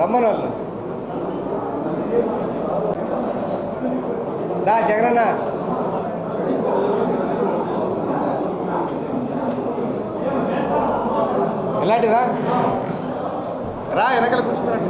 రమ్మను వాళ్ళు దా జగనన్న ఎలాంటిరా రా వెనకాల కూర్చున్నాడు.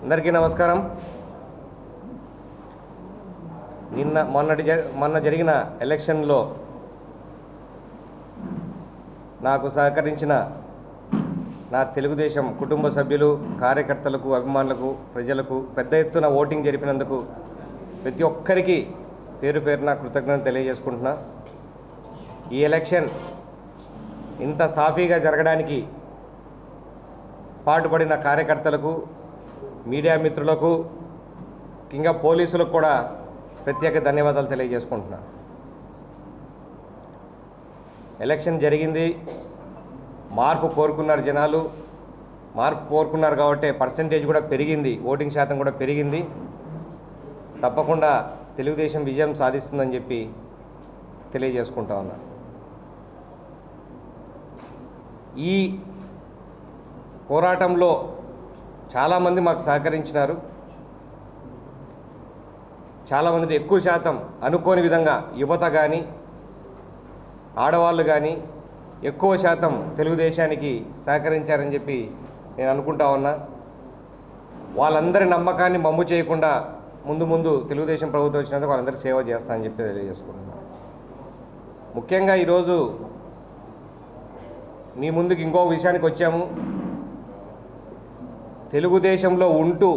అందరికీ నమస్కారం. మొన్న జరిగిన ఎలక్షన్లో నాకు సహకరించిన నా తెలుగుదేశం కుటుంబ సభ్యులు, కార్యకర్తలకు, అభిమానులకు, ప్రజలకు పెద్ద ఎత్తున ఓటింగ్ జరిపినందుకు ప్రతి ఒక్కరికి పేరు పేరున కృతజ్ఞతలు తెలియజేసుకుంటున్నా. ఈ ఎలక్షన్ ఇంత సాఫీగా జరగడానికి పాటుపడిన కార్యకర్తలకు, మీడియా మిత్రులకు, ఇంకా పోలీసులకు కూడా ప్రత్యేక ధన్యవాదాలు తెలియజేసుకుంటున్నా. ఎలక్షన్ జరిగింది, మార్పు కోరుకున్నారు జనాలు, మార్పు కోరుకున్నారు కాబట్టి పర్సంటేజ్ కూడా పెరిగింది, ఓటింగ్ శాతం కూడా పెరిగింది. తప్పకుండా తెలుగుదేశం విజయం సాధిస్తుందని చెప్పి తెలియజేసుకుంటా ఉన్నా. ఈ పోరాటంలో చాలామంది మాకు సహకరించినారు. చాలామంది ఎక్కువ శాతం అనుకోని విధంగా యువత కానీ, ఆడవాళ్ళు కానీ ఎక్కువ శాతం తెలుగుదేశానికి సహకరించారని చెప్పి నేను అనుకుంటా ఉన్నా. వాళ్ళందరి నమ్మకాన్ని మమ్ము చేయకుండా ముందు తెలుగుదేశం ప్రభుత్వం వచ్చినందుకు వాళ్ళందరూ సేవ చేస్తానని చెప్పి తెలియజేసుకుంటున్నాను. ముఖ్యంగా ఈరోజు మీ ముందుకు ఇంకో విషయానికి వచ్చాము. తెలుగుదేశంలో ఉంటూ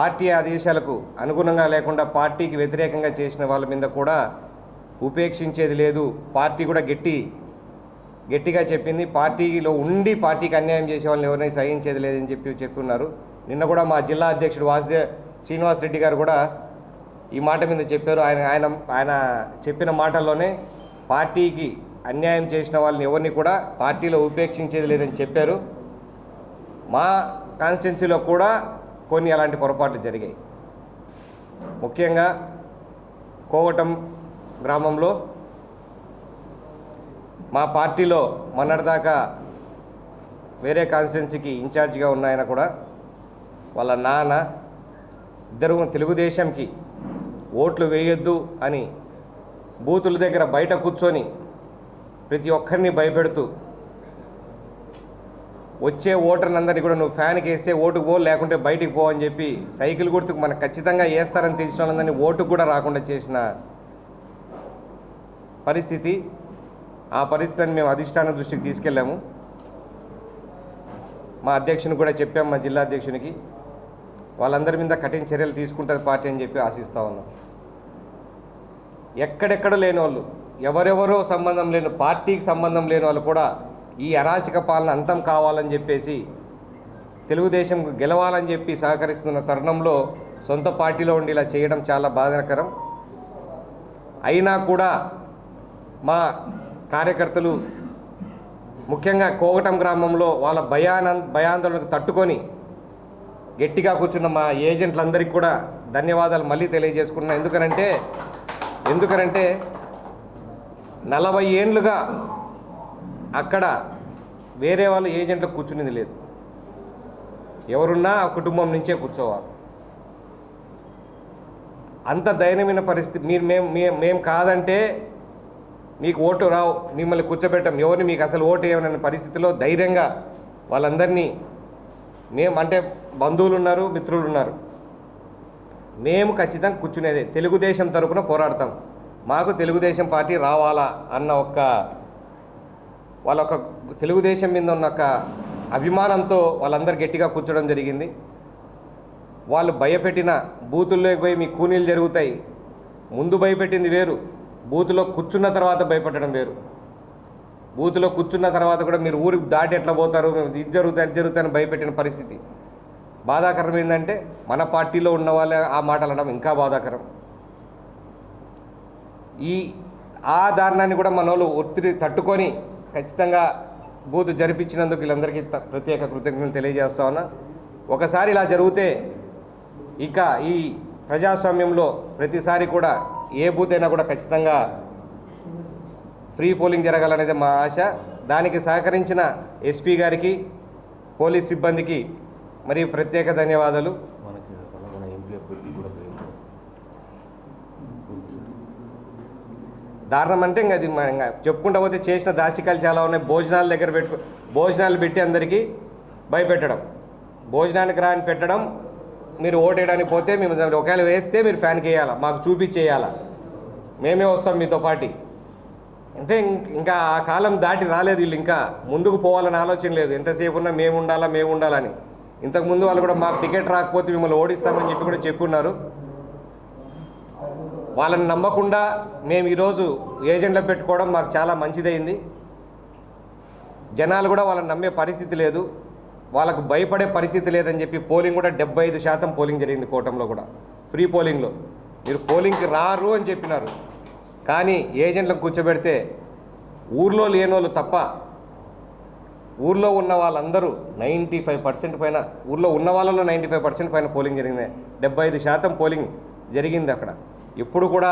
పార్టీ ఆదేశాలకు అనుగుణంగా లేకుండా పార్టీకి వ్యతిరేకంగా చేసిన వాళ్ళ మీద కూడా ఉపేక్షించేది లేదు. పార్టీ కూడా గట్టిగా చెప్పింది. పార్టీలో ఉండి పార్టీకి అన్యాయం చేసే వాళ్ళని ఎవరినైనా సహించేది లేదని చెప్పి ఉన్నారు. నిన్న కూడా మా జిల్లా అధ్యక్షుడు శ్రీనివాస్ రెడ్డి గారు కూడా ఈ మాట మీద చెప్పారు. ఆయన చెప్పిన మాటల్లోనే పార్టీకి అన్యాయం చేసిన వాళ్ళని ఎవరిని కూడా పార్టీలో ఉపేక్షించేది లేదని చెప్పారు. మా కాన్స్టిట్యున్సీలో కూడా కొన్ని అలాంటి పొరపాట్లు జరిగాయి. ముఖ్యంగా కోవటం గ్రామంలో మా పార్టీలో మొన్నటిదాకా వేరే కాన్స్టిట్యున్సీకి ఇన్ఛార్జిగా ఉన్న ఆయన కూడా వాళ్ళ నాన్న ఇద్దరు తెలుగుదేశంకి ఓట్లు వేయొద్దు అని బూతుల దగ్గర బయట కూర్చొని ప్రతి ఒక్కరిని భయపెడుతూ వచ్చే ఓటర్లందరినీ కూడా నువ్వు ఫ్యాన్కి వేస్తే ఓటుకు పో, లేకుంటే బయటికి పో అని చెప్పి సైకిల్ గుర్తుకు మనకు ఖచ్చితంగా వేస్తారని తెలిసిన వాళ్ళందరినీ ఓటుకు కూడా రాకుండా చేసిన పరిస్థితి. ఆ పరిస్థితిని మేము అధిష్టాన దృష్టికి తీసుకెళ్ళాము. మా అధ్యక్షుని కూడా చెప్పాము, మా జిల్లా అధ్యక్షునికి. వాళ్ళందరి మీద కఠిన చర్యలు తీసుకుంటుంది పార్టీ అని చెప్పి ఆశిస్తూ ఉన్నాం. ఎక్కడెక్కడ లేని వాళ్ళు, ఎవరెవరో సంబంధం లేని, పార్టీకి సంబంధం లేని వాళ్ళు కూడా ఈ అరాచక పాలన అంతం కావాలని చెప్పేసి తెలుగుదేశం గెలవాలని చెప్పి సహకరిస్తున్న తరుణంలో సొంత పార్టీలో ఉండి ఇలా చేయడం చాలా బాధాకరం. అయినా కూడా మా కార్యకర్తలు ముఖ్యంగా కోవటం గ్రామంలో వాళ్ళ భయాందోళనకు తట్టుకొని గట్టిగా కూర్చున్న మా ఏజెంట్లందరికీ కూడా ధన్యవాదాలు మళ్ళీ తెలియజేసుకున్నాను. ఎందుకనంటే 40 ఏండ్లుగా అక్కడ వేరే వాళ్ళు ఏజెంట్లకు కూర్చునేది లేదు. ఎవరున్నా ఆ కుటుంబం నుంచే కూర్చోవాలి. అంత దయనీయమైన పరిస్థితి. మేము కాదంటే మీకు ఓటు రావు, మిమ్మల్ని కూర్చోబెట్టాం, ఎవరిని మీకు అసలు ఓటు ఏమన్న పరిస్థితిలో ధైర్యంగా వాళ్ళందరినీ అంటే బంధువులు ఉన్నారు, మిత్రులు ఉన్నారు, మేము ఖచ్చితంగా కూర్చునేదే తెలుగుదేశం తరపున పోరాడతాం. మాకు తెలుగుదేశం పార్టీ రావాలా అన్న వాళ్ళ తెలుగుదేశం మీద ఉన్న అభిమానంతో వాళ్ళందరూ గట్టిగా కూర్చోడం జరిగింది. వాళ్ళు భయపెట్టిన బూతుల్లోకి పోయి మీ కూనీలు జరుగుతాయి, ముందు భయపెట్టింది వేరు, బూతులో కూర్చున్న తర్వాత భయపెట్టడం వేరు. బూతులో కూర్చున్న తర్వాత కూడా మీరు ఊరికి దాటి ఎట్లా పోతారు, ఇది జరుగుతాయని భయపెట్టిన పరిస్థితి. బాధాకరం ఏంటంటే మన పార్టీలో ఉన్న వాళ్ళే ఆ మాటలు అనడం ఇంకా బాధాకరం. ఆ దారుణాన్ని కూడా మన వాళ్ళు ఒత్తిడి తట్టుకొని ఖచ్చితంగా బూతు జరిపించినందుకు వీళ్ళందరికీ ప్రత్యేక కృతజ్ఞతలు తెలియజేస్తా ఉన్నా. ఒకసారి ఇలా జరిగితే ఇక ఈ ప్రజాస్వామ్యంలో ప్రతిసారి కూడా ఏ బూత్ అయినా కూడా ఖచ్చితంగా ఫ్రీ పోలింగ్ జరగాలనేది మా ఆశ. దానికి సహకరించిన ఎస్పీ గారికి, పోలీస్ సిబ్బందికి మరి ప్రత్యేక ధన్యవాదాలు. దారుణం అంటే ఇంకా అది ఇంకా చెప్పుకుంటూ పోతే చేసిన దాష్టికాలు చాలా ఉన్నాయి. భోజనాల దగ్గర భోజనాలు పెట్టి అందరికీ భయపెట్టడం, భోజనానికి రాని పెట్టడం, మీరు ఓటేయడానికి పోతే మేము ఒకవేళ వేస్తే మీరు ఫ్యాన్కి వేయాలా, మాకు చూపించేయాలా, మేమే వస్తాం మీతో పాటు. అంటే ఇంకా ఆ కాలం దాటి రాలేదు వీళ్ళు, ఇంకా ముందుకు పోవాలని ఆలోచన లేదు. ఎంతసేపు ఉన్నా మేము ఉండాలని. ఇంతకుముందు వాళ్ళు కూడా మాకు టికెట్ రాకపోతే మిమ్మల్ని ఓడిస్తామని చెప్పి కూడా చెప్పున్నారు. వాళ్ళని నమ్మకుండా మేము ఈరోజు ఏజెంట్లో పెట్టుకోవడం మాకు చాలా మంచిదైంది. జనాలు కూడా వాళ్ళని నమ్మే పరిస్థితి లేదు, వాళ్ళకు భయపడే పరిస్థితి లేదని చెప్పి పోలింగ్ కూడా 75% పోలింగ్ జరిగింది. కూటమిలో కూడా ఫ్రీ పోలింగ్లో మీరు పోలింగ్కి రారు అని చెప్పినారు, కానీ ఏజెంట్లకు కూర్చోబెడితే ఊర్లో లేనోళ్ళు తప్ప ఊర్లో ఉన్న వాళ్ళందరూ 95% పైన, ఊర్లో ఉన్న వాళ్ళలో 95% పైన పోలింగ్ జరిగింది. 75% పోలింగ్ జరిగింది అక్కడ. ఇప్పుడు కూడా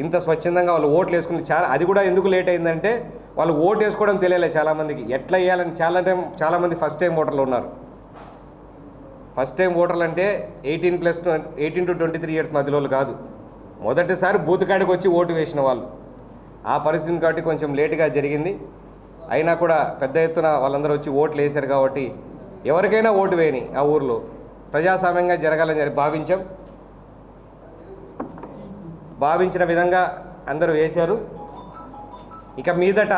ఇంత స్వచ్ఛందంగా వాళ్ళు ఓట్లు వేసుకుని అది కూడా ఎందుకు లేట్ అయిందంటే వాళ్ళు ఓటు వేసుకోవడం తెలియలే చాలామందికి, ఎట్లా వేయాలని. చాలామంది ఫస్ట్ టైం ఓటర్లు ఉన్నారు. ఫస్ట్ టైం ఓటర్లు అంటే 18 to 23 years మధ్యలో కాదు, మొదటిసారి బూత్ కాడికి వచ్చి ఓటు వేసిన వాళ్ళు. ఆ పరిస్థితి కాబట్టి కొంచెం లేటుగా జరిగింది. అయినా కూడా పెద్ద ఎత్తున వాళ్ళందరూ వచ్చి ఓట్లు వేశారు కాబట్టి ఎవరికైనా ఓటు వేయని ఆ ఊర్లో ప్రజాస్వామ్యంగా జరగాలని భావించిన విధంగా అందరూ వేశారు. ఇక మీదట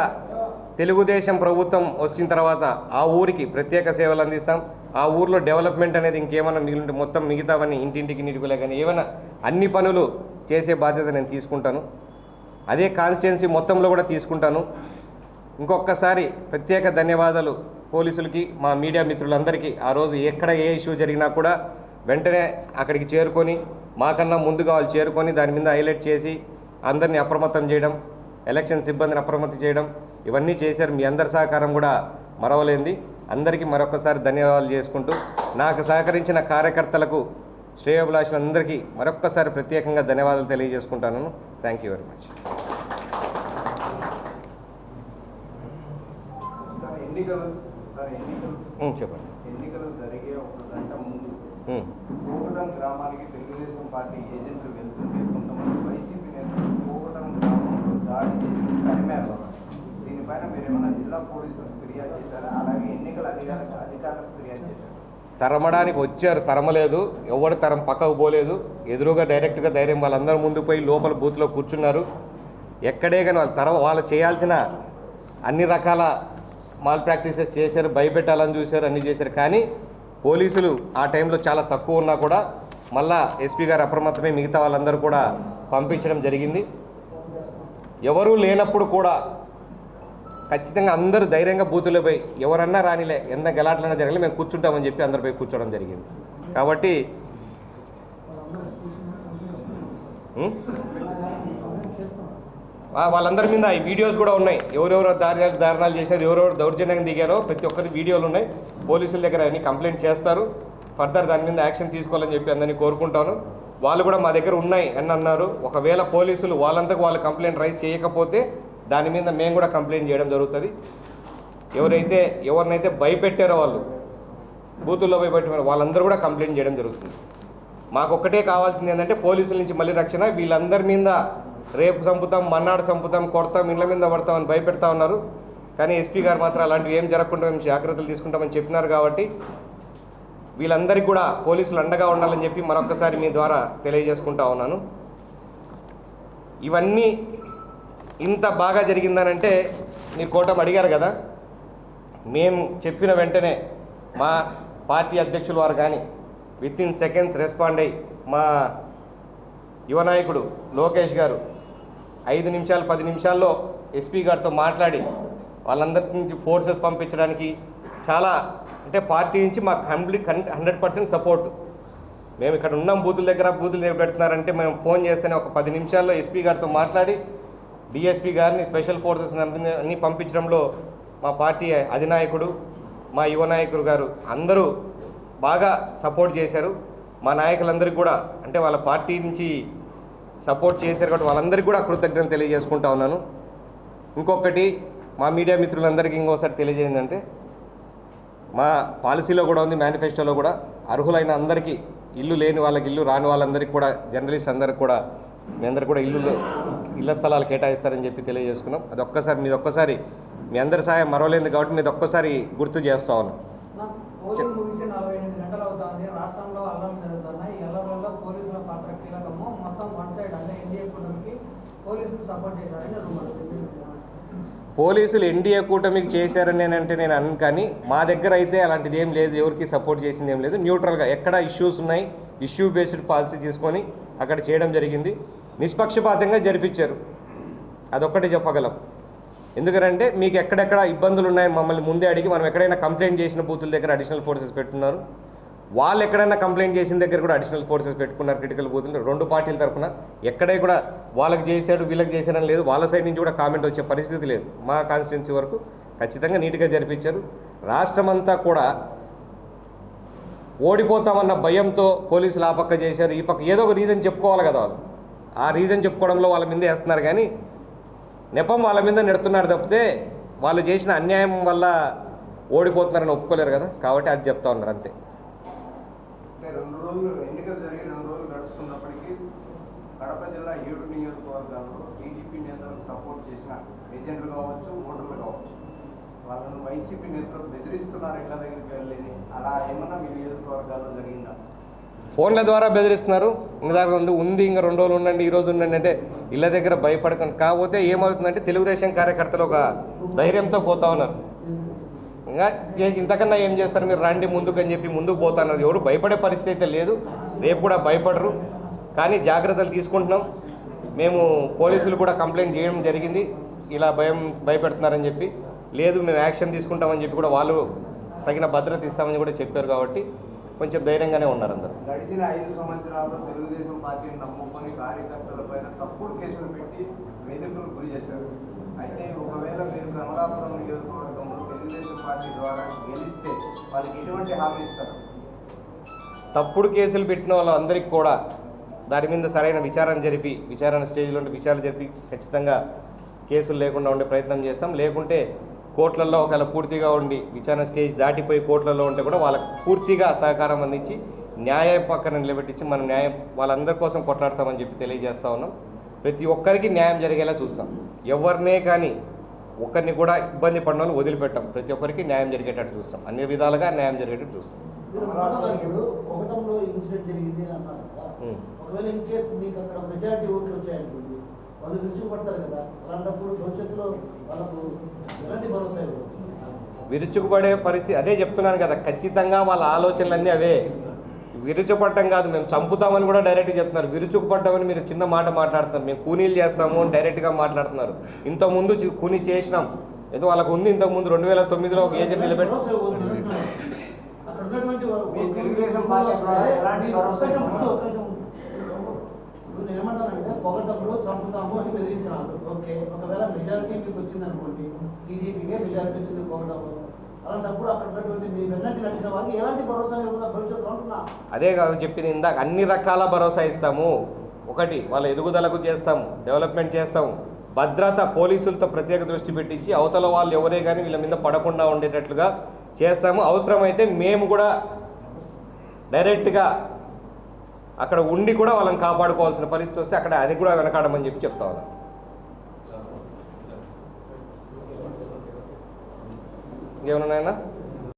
తెలుగుదేశం ప్రభుత్వం వచ్చిన తర్వాత ఆ ఊరికి ప్రత్యేక సేవలు అందిస్తాం. ఆ ఊర్లో డెవలప్మెంట్ అనేది ఇంకేమైనా మిగిలింటే మొత్తం మిగతావన్నీ ఇంటింటికి నీటికులే కానీ ఏమైనా అన్ని పనులు చేసే బాధ్యత నేను తీసుకుంటాను. అదే కాన్స్టిట్యున్సీ మొత్తంలో కూడా తీసుకుంటాను. ఇంకొకసారి ప్రత్యేక ధన్యవాదాలు పోలీసులకి, మా మీడియా మిత్రులందరికీ. ఆ రోజు ఎక్కడ ఏ ఇష్యూ జరిగినా కూడా వెంటనే అక్కడికి చేరుకొని, మాకన్నా ముందుగా వాళ్ళు చేరుకొని దాని మీద హైలైట్ చేసి అందరినీ అప్రమత్తం చేయడం, ఎలక్షన్ సిబ్బందిని అప్రమత్తం చేయడం, ఇవన్నీ చేశారు. మీ అందరి సహకారం కూడా మరవలేంది. అందరికీ మరొకసారి ధన్యవాదాలు చేసుకుంటూ, నాకు సహకరించిన కార్యకర్తలకు, శ్రేయోభిలాషులందరికీ మరొక్కసారి ప్రత్యేకంగా ధన్యవాదాలు తెలియజేసుకుంటాను. Thank you very much. చెప్పండి. ఎన్నికలు జరిగే 1 గంట ముందు కోగటం గ్రామానికి తెలుగుదేశం పార్టీ ఏజెంట్లు వెళ్తుంటే కొంతమంది వైసీపీ నేతలు కోగటం గ్రామంలో దాడి చేసి తరిమారు. దీనిపైన మీరు ఏమైనా జిల్లా పోలీసులకు ఫిర్యాదు చేశారా? అలాగే ఎన్నికల అధికారులకు ఫిర్యాదు చేశారు? తరమడానికి వచ్చారు, తరమలేదు. ఎవరు పక్కకు పోలేదు. ఎదురుగా డైరెక్ట్గా ధైర్యం వాళ్ళందరూ ముందు పోయి లోపల బూత్లో కూర్చున్నారు. ఎక్కడే కానీ వాళ్ళు చేయాల్సిన అన్ని రకాల మాల్ ప్రాక్టీసెస్ చేశారు, భయపెట్టాలని చూశారు, అన్నీ చేశారు. కానీ పోలీసులు ఆ టైంలో చాలా తక్కువ ఉన్నా కూడా మళ్ళా ఎస్పీ గారు అప్రమత్తమై మిగతా వాళ్ళందరూ కూడా పంపించడం జరిగింది. ఎవరూ లేనప్పుడు కూడా ఖచ్చితంగా అందరూ ధైర్యంగా బూతులో పోయి ఎవరన్నా రానిలే, ఎంత గలాట్లన్నా జరగలే, మేము కూర్చుంటామని చెప్పి అందరు పోయి కూర్చోవడం జరిగింది. కాబట్టి వాళ్ళందరి మీద ఈ వీడియోస్ కూడా ఉన్నాయి. ఎవరెవరో దారుణాలు చేశారు, ఎవరెవరు దౌర్జన్యంగా దిగారో ప్రతి ఒక్కరి వీడియోలు ఉన్నాయి. పోలీసుల దగ్గర అన్ని కంప్లైంట్ చేస్తారు. ఫర్దర్ దాని మీద యాక్షన్ తీసుకోవాలని చెప్పి అందరినీ కోరుకుంటాను. వాళ్ళు కూడా మా దగ్గర ఉన్నాయి అని అన్నారు. ఒకవేళ పోలీసులు వాళ్ళంతకు వాళ్ళు కంప్లైంట్ రైజ్ చేయకపోతే దాని మీద మేము కూడా కంప్లైంట్ చేయడం జరుగుతుంది. ఎవరినైతే భయపెట్టారో వాళ్ళు బూతుల్లో భయపెట్టారో వాళ్ళందరూ కూడా కంప్లైంట్ చేయడం జరుగుతుంది. మాకొక్కటే కావాల్సింది ఏంటంటే పోలీసుల నుంచి మళ్ళీ రక్షణ. వీళ్ళందరి మీద రేపు చంపుతాం, మన్నాడు చంపుతాం, కొడతాం, ఇళ్ళ మీద పడతామని భయపెడతా ఉన్నారు. కానీ ఎస్పీ గారు మాత్రం అలాంటివి ఏం జరగకుండా మేము జాగ్రత్తలు తీసుకుంటామని చెప్పినారు. కాబట్టి వీళ్ళందరికీ కూడా పోలీసులు అండగా ఉండాలని చెప్పి మరొకసారి మీ ద్వారా తెలియజేసుకుంటా ఉన్నాను. ఇవన్నీ ఇంత బాగా జరిగిందనంటే మీరు కూటమి అడిగారు కదా, మేము చెప్పిన వెంటనే మా పార్టీ అధ్యక్షుల వారు కానీ వితిన్ సెకండ్స్ రెస్పాండ్ అయ్యి మా యువ నాయకుడు లోకేష్ గారు 5 నిమిషాలు 10 నిమిషాల్లో ఎస్పీ గారితో మాట్లాడి వాళ్ళందరి నుంచి ఫోర్సెస్ పంపించడానికి చాలా అంటే పార్టీ నుంచి మాకు 100% సపోర్ట్. మేము ఇక్కడ ఉన్నాం బూతుల దగ్గర పెడుతున్నారంటే మేము ఫోన్ చేస్తేనే ఒక 10 నిమిషాల్లో ఎస్పీ గారితో మాట్లాడి డిఎస్పీ గారిని స్పెషల్ ఫోర్సెస్ అన్ని పంపించడంలో మా పార్టీ అధినాయకుడు మా యువ నాయకుడు గారు అందరూ బాగా సపోర్ట్ చేశారు. మా నాయకులందరికీ కూడా అంటే వాళ్ళ పార్టీ నుంచి సపోర్ట్ చేశారు కాబట్టి వాళ్ళందరికీ కూడా కృతజ్ఞతలు తెలియజేసుకుంటా ఉన్నాను. ఇంకొకటి మా మీడియా మిత్రులందరికీ ఇంకోసారి తెలియజేయందంటే మా పాలసీలో కూడా ఉంది, మేనిఫెస్టోలో కూడా అర్హులైన అందరికీ ఇల్లు లేని వాళ్ళకి ఇల్లు, రాని వాళ్ళందరికీ కూడా జర్నలిస్ట్ అందరికి కూడా మీ అందరికి కూడా ఇళ్ల స్థలాలు కేటాయిస్తారని చెప్పి తెలియజేసుకున్నాం. అది ఒక్కసారి మీ అందరి సాయం మరవలేదు కాబట్టి మీరు ఒక్కసారి గుర్తు చేస్తా ఉన్నాం. పోలింగ్ ముగిసి 48 గంటలు అవుతుంది. రాష్ట్రంలో అల్లర్లు జరుగుతున్నాయి. ఈ అల్లర్లలో పోలీసుల పాత్ర కీలకము. మొత్తం వన్ సైడ్ అంటే ఎన్డీఏ కూటమికి పోలీసులు సపోర్ట్ చేశారని పోలీసులు ఎన్డీఏ కూటమికి చేశారని నేను అన్నాను, కానీ మా దగ్గర అయితే అలాంటిది ఏం లేదు, ఎవరికి సపోర్ట్ చేసింది ఏం లేదు. న్యూట్రల్గా ఎక్కడ ఇష్యూస్ ఉన్నాయి ఇష్యూ బేస్డ్ పాలసీ తీసుకొని అక్కడ చేయడం జరిగింది. నిష్పక్షపాతంగా జరిపించారు, అదొక్కటే చెప్పగలం. ఎందుకంటే మీకు ఎక్కడెక్కడ ఇబ్బందులు ఉన్నాయని మమ్మల్ని ముందే అడిగి మనం ఎక్కడైనా కంప్లైంట్ చేసిన బూతుల దగ్గర అడిషనల్ ఫోర్సెస్ పెట్టున్నారు, వాళ్ళు ఎక్కడైనా కంప్లైంట్ చేసిన దగ్గర కూడా అడిషనల్ ఫోర్సెస్ పెట్టుకున్నారు. క్రిటికల్ బూతులు 2 పార్టీల తరఫున ఎక్కడే కూడా వాళ్ళకి చేశాడు వీళ్ళకి చేశాడని లేదు, వాళ్ళ సైడ్ నుంచి కూడా కామెంట్ వచ్చే పరిస్థితి లేదు. మా కాన్స్టిట్యున్సీ వరకు ఖచ్చితంగా నీట్గా జరిపించారు. రాష్ట్రమంతా కూడా ఓడిపోతామన్న భయంతో పోలీసులు ఆ పక్క చేశారు, ఈ పక్క ఏదో ఒక రీజన్ చెప్పుకోవాలి కదా వాళ్ళు. ఆ రీజన్ చెప్పుకోవడంలో వాళ్ళ మీద వేస్తున్నారు, కానీ నెపం వాళ్ళ మీద నెడుతున్నారు తప్పితే వాళ్ళు చేసిన అన్యాయం వల్ల ఓడిపోతున్నారని ఒప్పుకోలేరు కదా, కాబట్టి అది చెప్తా ఉన్నారు అంతే. ఎన్నికలు జరిగి 2 రోజులు గడుస్తున్నప్పటికీ కడప జిల్లా 7 నియోజకవర్గాల్లో టీడీపీ నేతలకు సపోర్ట్ చేసిన ఏజెంట్లు కావచ్చు, ఓటర్లు కావచ్చు, వాళ్ళను వైసీపీ నేతలు బెదిరిస్తున్నారు ఇళ్ల దగ్గరికి వెళ్ళని, అలా ఏమన్నా మీ నియోజకవర్గాల్లో జరిగిందా? ఫోన్ల ద్వారా బెదిరిస్తున్నారు. ఇంకా ఉంది ఇంకా 2 రోజులు ఉండండి, ఈ రోజు ఉండండి అంటే ఇళ్ళ దగ్గర భయపడకండి. కాకపోతే ఏమవుతుందంటే తెలుగుదేశం కార్యకర్తలు ఒక ధైర్యంతో పోతా ఉన్నారు. ఇంకా చేసి ఇంతకన్నా ఏం చేస్తారు మీరు రండి ముందుకు అని చెప్పి ముందుకు పోతున్నారు. ఎవరు భయపడే పరిస్థితి అయితే లేదు, రేపు కూడా భయపడరు. కానీ జాగ్రత్తలు తీసుకుంటున్నాం. మేము పోలీసులు కూడా కంప్లైంట్ చేయడం జరిగింది, ఇలా భయపెడుతున్నారని చెప్పి. లేదు మేము యాక్షన్ తీసుకుంటామని చెప్పి కూడా వాళ్ళు తగిన భద్రత ఇస్తామని కూడా చెప్పారు. కాబట్టి కొంచెం ధైర్యంగానే ఉన్నారు అందరూ. గడిచిన 5 సంవత్సరాల్లో తెలుగుదేశం పార్టీని నమ్ముకొని కార్యకర్తలపైన తప్పుడు కేసులు పెట్టి వేధింపులకు గురి చేశారు. అయితే ఒకవేళ మీరు కమలాపురం నియోజకవర్గంలో తెలుగుదేశం పార్టీ ద్వారా గెలిస్తే వాళ్ళకి ఎటువంటి హామీ ఇస్తారు? తప్పుడు కేసులు పెట్టిన వాళ్ళందరికీ కూడా దాని మీద సరైన విచారణ స్టేజ్లో విచారణ జరిపి ఖచ్చితంగా కేసులు లేకుండా ఉండే ప్రయత్నం చేస్తాం. లేకుంటే కోర్టులలో ఒకవేళ పూర్తిగా ఉండి విచారణ స్టేజ్ దాటిపోయి కోర్టులలో ఉంటే కూడా వాళ్ళకు పూర్తిగా సహకారం అందించి న్యాయం పక్కన నిలబెట్టించి మనం వాళ్ళందరి కోసం కొట్లాడతామని చెప్పి తెలియజేస్తా ఉన్నాం. ప్రతి ఒక్కరికి న్యాయం జరిగేలా చూస్తాం. ఎవరినే కానీ ఒక్కరిని కూడా ఇబ్బంది పడిన వాళ్ళు వదిలిపెట్టాం. ప్రతి ఒక్కరికి న్యాయం జరిగేటట్టు చూస్తాం, అన్ని విధాలుగా న్యాయం జరిగేటట్టు చూస్తాం. ఒకవేళ ఇన్ కేసు మీకు అక్కడ మెజారిటీ ఓట్లు వచ్చాయనుకోండి, వాళ్ళు విరుచుకుపడతారు కదా, అలాంటప్పుడు భవిష్యత్తులో వాళ్ళకు ఎలాంటి భరోసా? విరుచుకుపడే పరిస్థితి అదే చెప్తున్నాను కదా, ఖచ్చితంగా వాళ్ళ ఆలోచనలన్నీ అవే. విరుచుపడటం కాదు, మేము చంపుతామని కూడా డైరెక్ట్గా చెప్తున్నారు. విరుచుకుపడ్డామని మీరు చిన్న మాట మాట్లాడుతున్నారు, మేము కూనీలు చేస్తాము అని డైరెక్ట్గా మాట్లాడుతున్నారు. ఇంతకుముందు కూనీ చేసినాం, ఏదో వాళ్ళకు ఉంది. ఇంతకుముందు 2009లో ఒక ఏజెంట్ నిలబెట్టి ఏమంటానంటే పొగటప్పుడు చంపుతాము అని బెదిరిస్తున్నారు. ఓకే, ఒకవేళ మెజారిటీ మీకు వచ్చింది అనుకోండి, టీడీపీకే మెజారిటీ వచ్చింది పొగటప్పుడు, అలాంటప్పుడు అక్కడ ఉన్నటువంటి మీ వెన్నట్టు నచ్చిన వాళ్ళకి ఎలాంటి భరోసా భవిష్యత్తులో ఉంటున్నా? అదే కాదు చెప్పింది ఇందాక, అన్ని రకాల భరోసా ఇస్తాము. ఒకటి వాళ్ళ ఎదుగుదలకు చేస్తాము, డెవలప్మెంట్ చేస్తాము, భద్రత పోలీసులతో ప్రత్యేక దృష్టి పెట్టించి అవతల వాళ్ళు ఎవరే కానీ వీళ్ళ మీద పడకుండా ఉండేటట్లుగా చేస్తాము. అవసరమైతే మేము కూడా డైరెక్ట్గా అక్కడ ఉండి కూడా వాళ్ళని కాపాడుకోవాల్సిన పరిస్థితి వస్తే అక్కడ అది కూడా వెనకాడమని చెప్పి చెప్తా ఉన్నాను. ఇంకేమన్నా